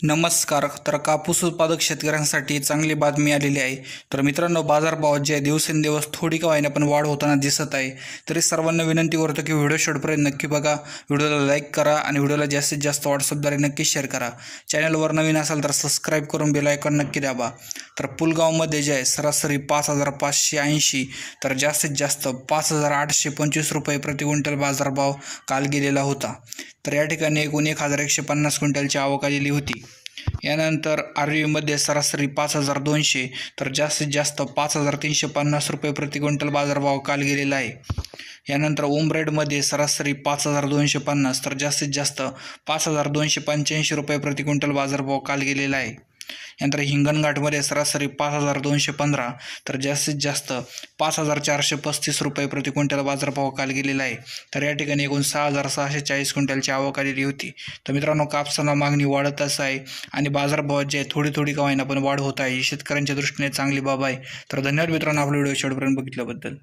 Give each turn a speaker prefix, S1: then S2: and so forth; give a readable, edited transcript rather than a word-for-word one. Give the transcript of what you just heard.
S1: नमस्कार. तर कापूस उत्पादक शेतकऱ्यांसाठी चांगली बातमी आलेली आहे. तर मित्रांनो, बाजारभावात जे दिवसेंदिवस थोडी का होईना पण वाढ होताना दिसत आहे. तरी सर्वांना विनंती करतो की व्हिडिओ शेवटपर्यंत नक्की बघा, व्हिडिओला लाईक करा आणि व्हिडिओला जास्तीत जास्त व्हॉट्सअपद्वारे नक्की शेअर करा. चॅनलवर नवीन असाल तर सबस्क्राईब करून बेल आयकॉन नक्की दाबा. तर पुलगावमध्ये जे आहे सरासरी 5,580 तर जास्तीत जास्त 5,825 रुपये प्रति क्विंटल बाजारभाव काल गेलेला होता. तर या ठिकाणी एकूण 1,150 क्विंटलची आवक आलेली होती. यानंतर आर्वीमध्ये सरासरी 5,200 तर जास्तीत जास्त 5,350 रुपये प्रति क्विंटल बाजारभाव काल गेलेला आहे. यानंतर उमरेडमध्ये सरासरी 5,250 तर जास्तीत जास्त 5,285 रुपये प्रति क्विंटल बाजारभाव काल गेलेला आहे. यानंतर हिंगणघाटमध्ये सरासरी 5,215 तर जास्तीत जास्त 5,435 रुपये प्रति क्विंटल बाजारभाव काल गेलेला आहे. तर या ठिकाणी एकूण 6,640 क्विंटलची आवक आलेली होती. तर मित्रांनो, कापसाला मागणी वाढतच आहे आणि बाजारभावात जे आहे थोडी का होईना पण वाढ होत आहे. ही शेतकऱ्यांच्या दृष्टीने चांगली बाब आहे. तर धन्यवाद मित्रांनो, आपला व्हिडिओ शेवटपर्यंत बघितल्याबद्दल.